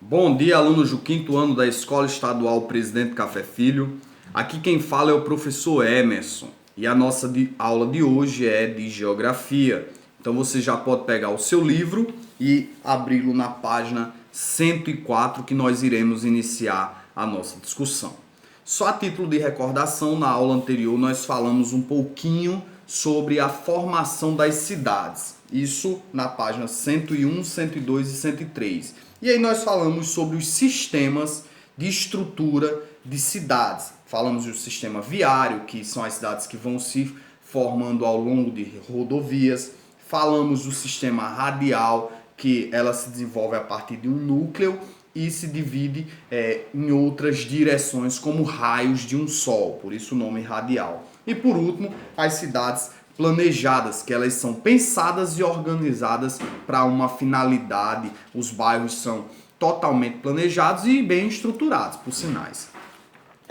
Bom dia, alunos do quinto ano da Escola Estadual Presidente Café Filho. Aqui quem fala é o professor Emerson e a nossa aula de hoje é de Geografia. Então você já pode pegar o seu livro e abri-lo na página 104 que nós iremos iniciar a nossa discussão. Só a título de recordação, na aula anterior nós falamos um pouquinho sobre a formação das cidades. Isso na página 101, 102 e 103. E aí nós falamos sobre os sistemas de estrutura de cidades. Falamos do sistema viário, que são as cidades que vão se formando ao longo de rodovias. Falamos do sistema radial, que ela se desenvolve a partir de um núcleo e se divide em outras direções, como raios de um sol, por isso o nome radial. E por último, as cidades planejadas, que elas são pensadas e organizadas para uma finalidade. Os bairros são totalmente planejados e bem estruturados, por sinais.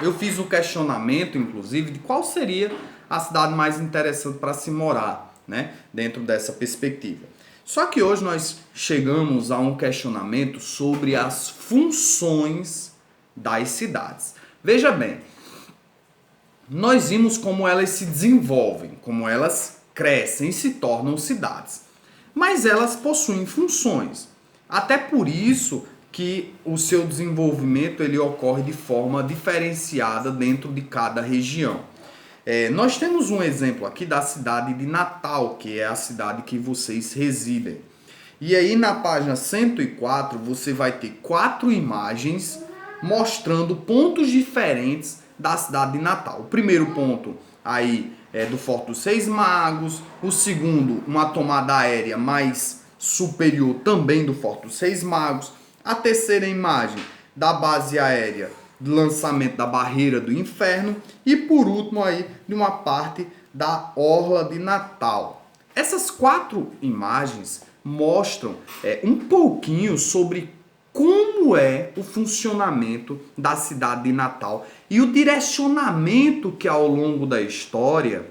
Eu fiz um questionamento, inclusive, de qual seria a cidade mais interessante para se morar, né, dentro dessa perspectiva. Só que hoje nós chegamos a um questionamento sobre as funções das cidades. Veja bem, nós vimos como elas se desenvolvem, como elas crescem e se tornam cidades. Mas elas possuem funções. Até por isso que o seu desenvolvimento ele ocorre de forma diferenciada dentro de cada região. Nós temos um exemplo aqui da cidade de Natal, que é a cidade que vocês residem. E aí na página 104 você vai ter 4 imagens mostrando pontos diferentes da cidade de Natal. O primeiro ponto aí é do Forte dos Reis Magos, o segundo uma tomada aérea mais superior também do Forte dos Reis Magos, a terceira imagem da base aérea do lançamento da Barreira do Inferno e por último aí de uma parte da Orla de Natal. Essas 4 imagens mostram um pouquinho sobre como é o funcionamento da cidade de Natal e o direcionamento que ao longo da história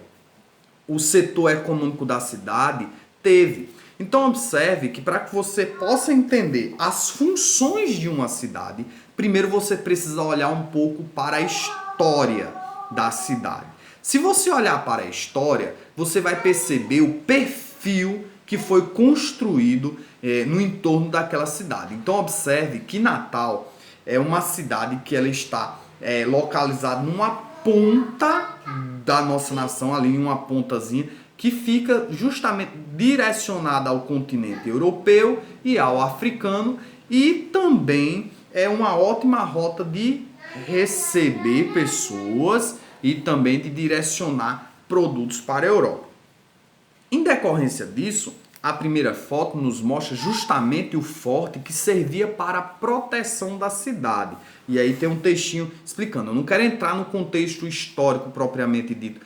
o setor econômico da cidade teve. Então observe que para que você possa entender as funções de uma cidade, primeiro você precisa olhar um pouco para a história da cidade. Se você olhar para a história, você vai perceber o perfil que foi construído no entorno daquela cidade. Então observe que Natal é uma cidade que ela está localizada numa ponta da nossa nação, ali em uma pontazinha, que fica justamente direcionada ao continente europeu e ao africano, e também é uma ótima rota de receber pessoas e também de direcionar produtos para a Europa. Em decorrência disso, a primeira foto nos mostra justamente o forte que servia para a proteção da cidade. E aí tem um textinho explicando. Eu não quero entrar no contexto histórico propriamente dito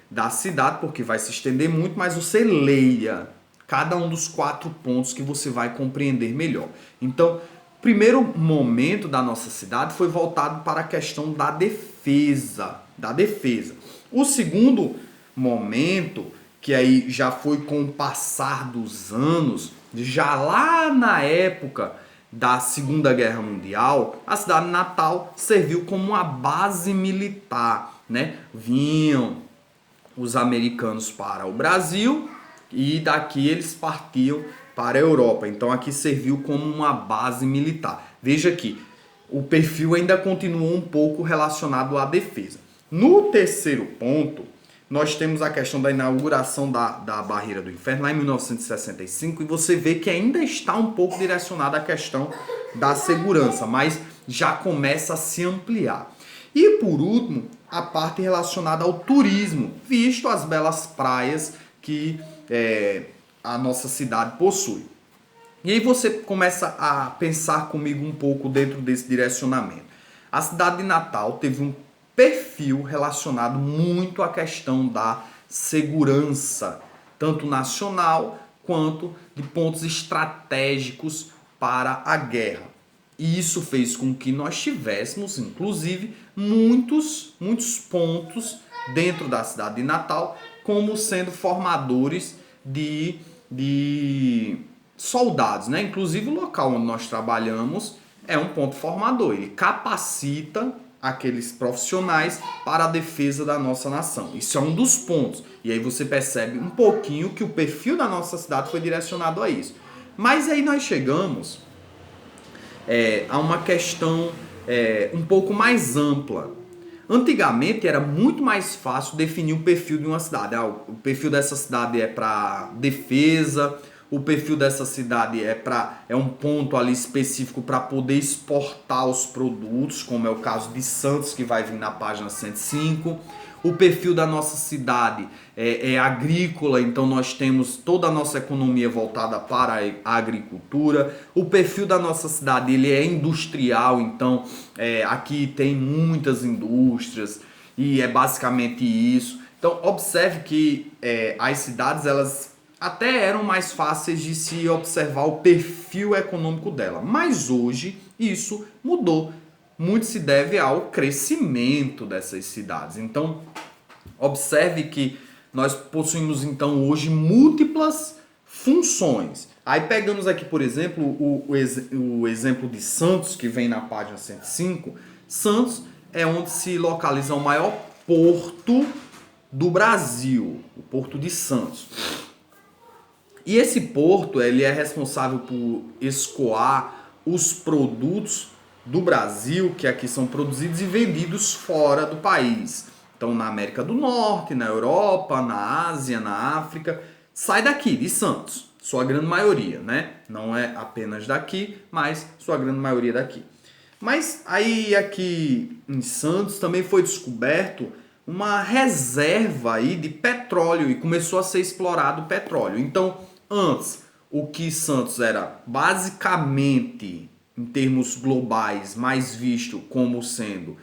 da cidade, porque vai se estender muito, mas você leia cada um dos 4 pontos que você vai compreender melhor. Então, o primeiro momento da nossa cidade foi voltado para a questão da defesa. O segundo momento, que aí já foi com o passar dos anos, já lá na época da Segunda Guerra Mundial, a cidade de Natal serviu como uma base militar, né? Vinham os americanos para o Brasil e daqui eles partiam para a Europa. Então aqui serviu como uma base militar. Veja que o perfil ainda continuou um pouco relacionado à defesa. No terceiro ponto, nós temos a questão da inauguração da Barreira do Inferno, lá em 1965, e você vê que ainda está um pouco direcionada à questão da segurança, mas já começa a se ampliar. E por último, a parte relacionada ao turismo, visto as belas praias que a nossa cidade possui. E aí você começa a pensar comigo um pouco dentro desse direcionamento. A cidade de Natal teve um perfil relacionado muito à questão da segurança, tanto nacional quanto de pontos estratégicos para a guerra. E isso fez com que nós tivéssemos, inclusive, muitos pontos dentro da cidade de Natal como sendo formadores de soldados, né? Inclusive o local onde nós trabalhamos é um ponto formador. Ele capacita aqueles profissionais para a defesa da nossa nação. Isso é um dos pontos. E aí você percebe um pouquinho que o perfil da nossa cidade foi direcionado a isso. Mas aí nós chegamos a uma questão um pouco mais ampla. Antigamente era muito mais fácil definir o perfil de uma cidade. O perfil dessa cidade é para defesa, o perfil dessa cidade é um ponto ali específico para poder exportar os produtos, como é o caso de Santos, que vai vir na página 105. O perfil da nossa cidade é agrícola, então nós temos toda a nossa economia voltada para a agricultura. O perfil da nossa cidade ele é industrial, então aqui tem muitas indústrias e é basicamente isso. Então observe que as cidades elas até eram mais fáceis de se observar o perfil econômico dela, mas hoje isso mudou. Muito se deve ao crescimento dessas cidades. Então, observe que nós possuímos então hoje múltiplas funções. Aí pegamos aqui, por exemplo, o exemplo de Santos, que vem na página 105. Santos é onde se localiza o maior porto do Brasil, o Porto de Santos. E esse porto ele é responsável por escoar os produtos do Brasil, que aqui são produzidos e vendidos fora do país. Então, na América do Norte, na Europa, na Ásia, na África, sai daqui, de Santos, sua grande maioria, né? Não é apenas daqui, mas sua grande maioria daqui. Mas aí aqui em Santos também foi descoberto uma reserva aí de petróleo e começou a ser explorado o petróleo. Então, antes, o que Santos era basicamente em termos globais, mais visto como sendo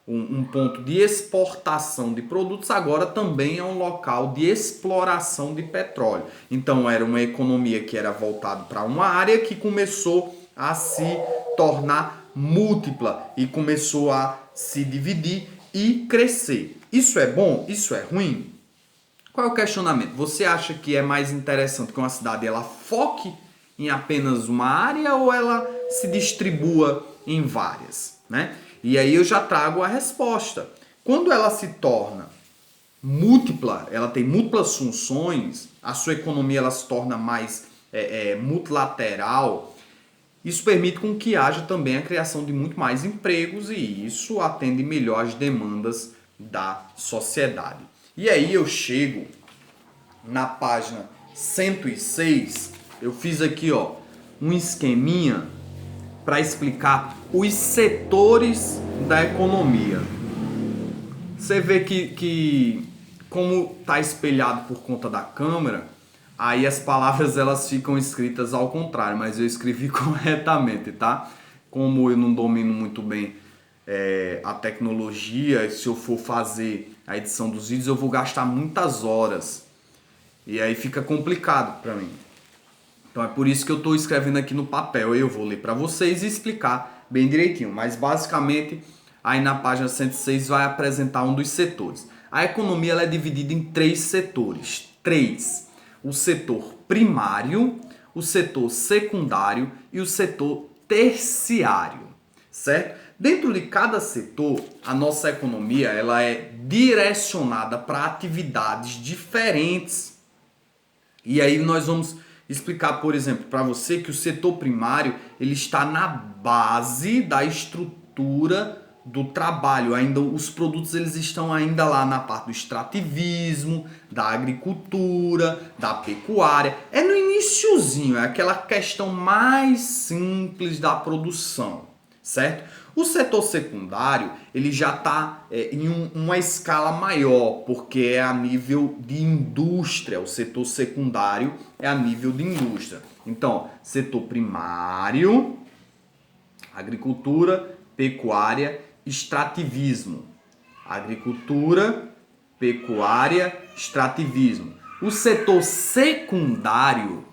um ponto de exportação de produtos, agora também é um local de exploração de petróleo. Então era uma economia que era voltada para uma área que começou a se tornar múltipla e começou a se dividir e crescer. Isso é bom? Isso é ruim? Qual é o questionamento? Você acha que é mais interessante que uma cidade ela foque em apenas uma área ou ela se distribua em várias, né? E aí eu já trago a resposta. Quando ela se torna múltipla, ela tem múltiplas funções, a sua economia ela se torna mais multilateral, isso permite com que haja também a criação de muito mais empregos e isso atende melhor às demandas da sociedade. E aí eu chego na página 106, eu fiz aqui um esqueminha para explicar os setores da economia. Você vê que como está espelhado por conta da câmera, aí as palavras elas ficam escritas ao contrário, mas eu escrevi corretamente, tá? Como eu não domino muito bem a tecnologia, se eu for fazer a edição dos vídeos, eu vou gastar muitas horas. E aí fica complicado para mim. Então é por isso que eu estou escrevendo aqui no papel. Eu vou ler para vocês e explicar bem direitinho. Mas basicamente, aí na página 106 vai apresentar um dos setores. A economia ela é dividida em 3 setores. 3. O setor primário, o setor secundário e o setor terciário. Certo? Dentro de cada setor, a nossa economia ela é direcionada para atividades diferentes. E aí nós vamos explicar, por exemplo, para você que o setor primário ele está na base da estrutura do trabalho. Ainda os produtos eles estão ainda lá na parte do extrativismo, da agricultura, da pecuária. É no iniciozinho, é aquela questão mais simples da produção, certo? O setor secundário ele já está em uma escala maior, porque é a nível de indústria. O setor secundário é a nível de indústria. Então, setor primário, agricultura, pecuária, extrativismo. Agricultura, pecuária, extrativismo. O setor secundário,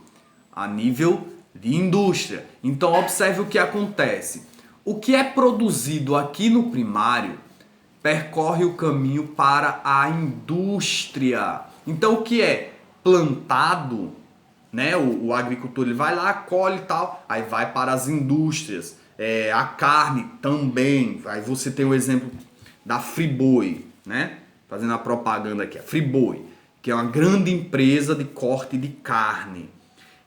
a nível de indústria. Então, observe o que acontece. O que é produzido aqui no primário percorre o caminho para a indústria. Então, o que é plantado né? O agricultor ele vai lá, colhe e tal, aí vai para as indústrias. A carne também, aí você tem o exemplo da Friboi, né? Fazendo a propaganda aqui, a Friboi, que é uma grande empresa de corte de carne.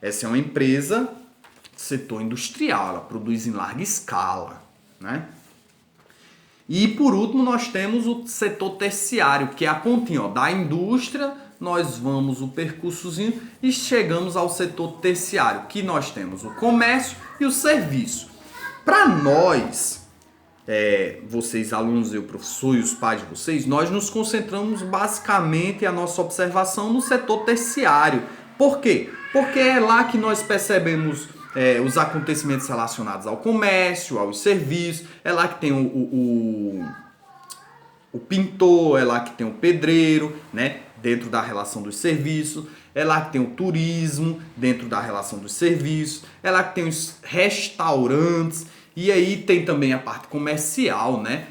Essa é uma empresa do setor industrial, ela produz em larga escala, né? E por último nós temos o setor terciário, que é a pontinha, ó, da indústria, nós vamos o percursozinho e chegamos ao setor terciário, que nós temos o comércio e o serviço. Para nós, vocês alunos, eu professor e os pais de vocês, nós nos concentramos basicamente a nossa observação no setor terciário. Por quê? Porque é lá que nós percebemos os acontecimentos relacionados ao comércio, aos serviços, é lá que tem o pintor, é lá que tem o pedreiro, né? Dentro da relação dos serviços, é lá que tem o turismo, dentro da relação dos serviços, é lá que tem os restaurantes, e aí tem também a parte comercial, né?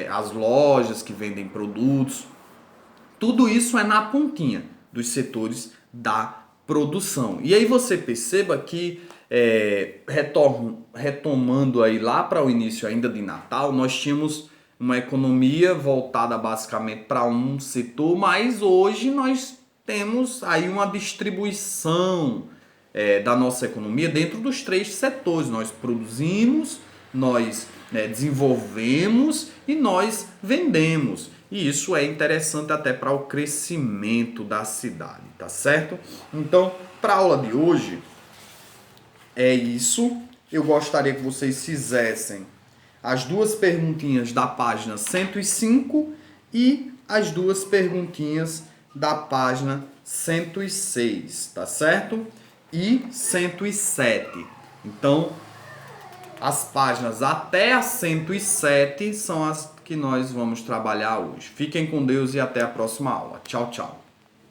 As lojas que vendem produtos. Tudo isso é na pontinha dos setores da produção. E aí você perceba que, retomando aí lá para o início ainda de Natal, nós tínhamos uma economia voltada basicamente para um setor, mas hoje nós temos aí uma distribuição da nossa economia dentro dos 3 setores. Nós produzimos, nós desenvolvemos e nós vendemos. E isso é interessante até para o crescimento da cidade, tá certo? Então, para a aula de hoje, é isso. Eu gostaria que vocês fizessem as 2 perguntinhas da página 105 e as 2 perguntinhas da página 106, tá certo? E 107. Então, as páginas até a 107 são as que nós vamos trabalhar hoje. Fiquem com Deus e até a próxima aula. Tchau, tchau.